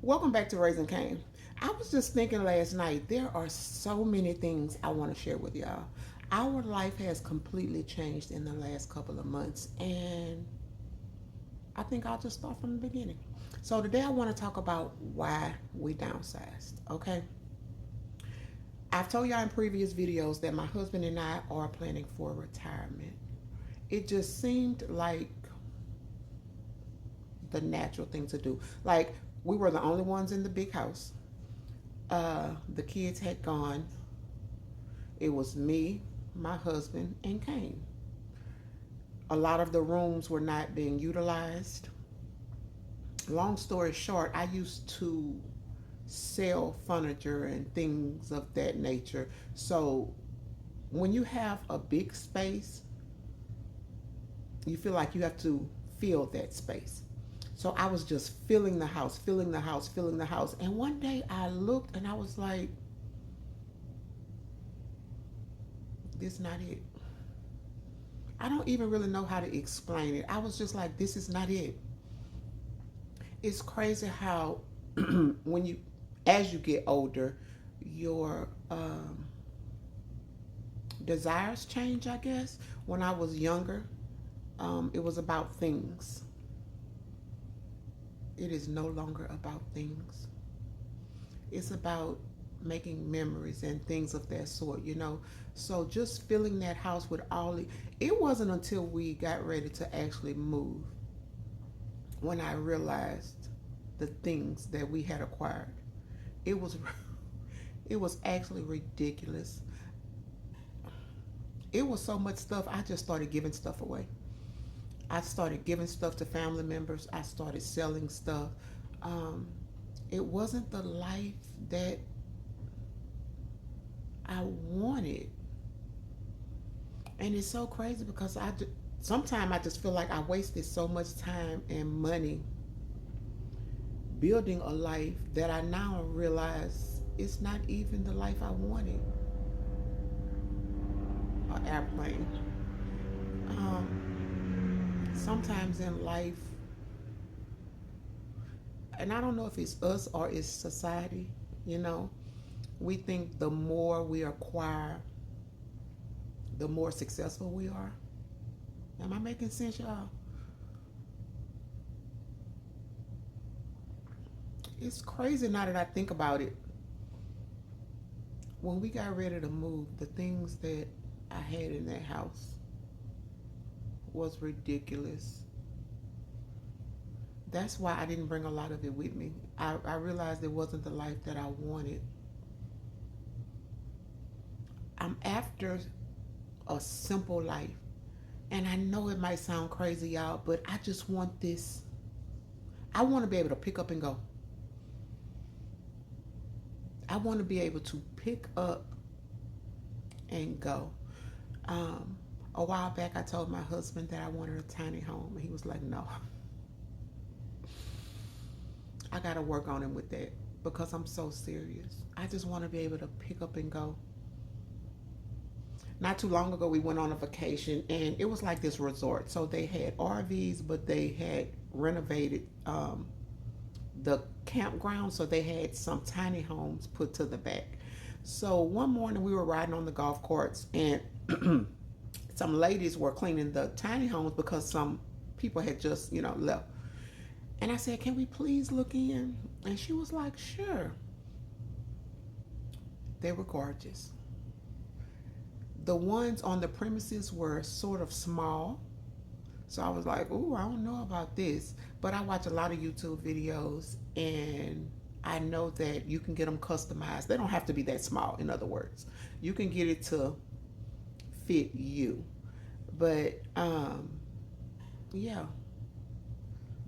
Welcome back to Raising Cane. I was just thinking last night, there are so many things I want to share with y'all. Our life has completely changed in the last couple of months, and I think I'll just start from the beginning. So, today I want to talk about why we downsized, okay? I've told y'all in previous videos that my husband and I are planning for retirement. It just seemed like the natural thing to do. Like, we were the only ones in the big house. The kids had gone. It was me, my husband, and Kane. A lot of the rooms were not being utilized. Long story short, I used to sell furniture and things of that nature. So when you have a big space, you feel like you have to fill that space. So I was just filling the house, filling the house, filling the house. And one day I looked and I was like, this is not it. I don't even really know how to explain it. I was just like, this is not it. It's crazy how when you, as you get older, your desires change, I guess. When I was younger, it was about things. It is no longer about things. It's about making memories and things of that sort. So just filling that house with it wasn't until we got ready to actually move when I realized the things that we had acquired. It was it was actually ridiculous. It was so much stuff. I just started giving stuff away. I started giving stuff to family members. I started selling stuff. Um, it wasn't the life that I wanted, and it's so crazy because sometimes I just feel like I wasted so much time and money building a life that I now realize it's not even the life I wanted. An airplane. Sometimes in life, and I don't know if it's us or it's society, you know, we think the more we acquire, the more successful we are. Am I making sense, y'all? It's crazy now that I think about it. When we got ready to move, the things that I had in that house was ridiculous. That's why I didn't bring a lot of it with me. I realized it wasn't the life that I wanted. I'm after a simple life. And I know it might sound crazy, y'all, but I just want this. I want to be able to pick up and go. I want to be able to pick up and go. Um, a while back, I told my husband that I wanted a tiny home, and he was like, no. I got to work on him with that because I'm so serious. I just want to be able to pick up and go. Not too long ago, we went on a vacation, and it was like this resort. So they had RVs, but they had renovated the campground, so they had some tiny homes put to the back. So one morning we were riding on the golf carts, and some ladies were cleaning the tiny homes because some people had just left. And I said, can we please look in? And she was like, sure. They were gorgeous. The ones on the premises were sort of small. So I was like, ooh, I don't know about this. But I watch a lot of YouTube videos, and I know that you can get them customized. They don't have to be that small, in other words. You can get it to fit you. But yeah,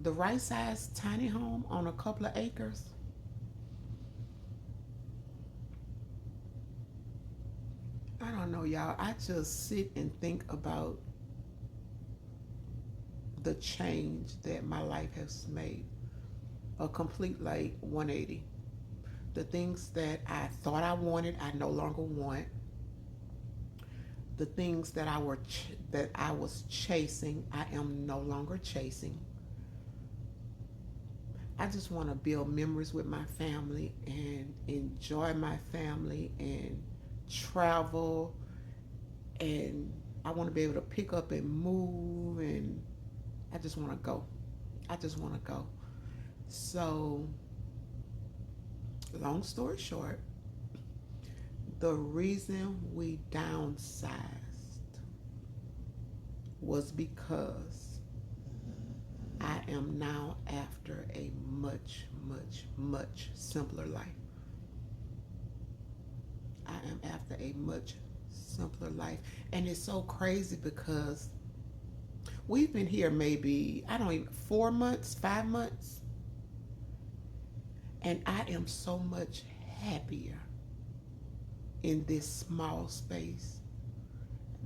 the right size tiny home on a couple of acres, I don't know, y'all. I just sit and think about the change that my life has made. A complete like 180. The things that I thought I wanted, I no longer want. The things that I was chasing, I am no longer chasing. I just want to build memories with my family and enjoy my family and travel, and I want to be able to pick up and move, and I just want to go. I just want to go. So, long story short, the reason we downsized was because I am now after a much, much, much simpler life. I am after a much simpler life. And it's so crazy because we've been here maybe, I don't even, 4 months, 5 months. And I am so much happier in this small space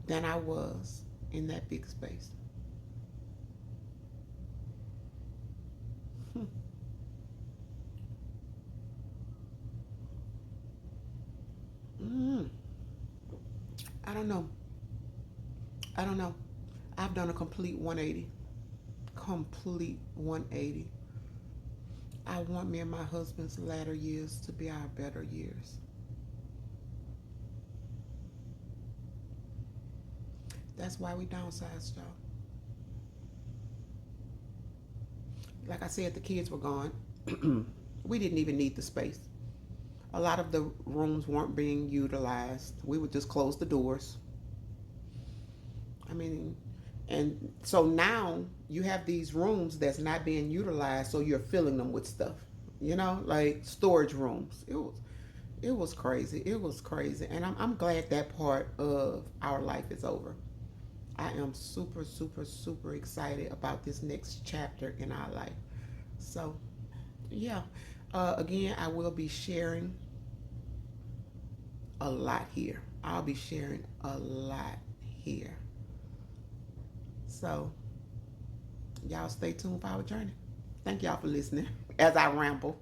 than I was in that big space. Mm, I don't know. I don't know. I've done a complete 180. Complete 180. I want me and my husband's latter years to be our better years. That's why we downsized, y'all. Like I said, the kids were gone. We didn't even need the space. A lot of the rooms weren't being utilized. We would just close the doors. I mean, and so now you have these rooms that's not being utilized, so you're filling them with stuff. Like storage rooms. It was crazy. It was crazy, and I'm glad that part of our life is over. I am super, super, super excited about this next chapter in our life. So, yeah. Again, I will be sharing a lot here. I'll be sharing a lot here. So, y'all stay tuned for our journey. Thank y'all for listening as I ramble.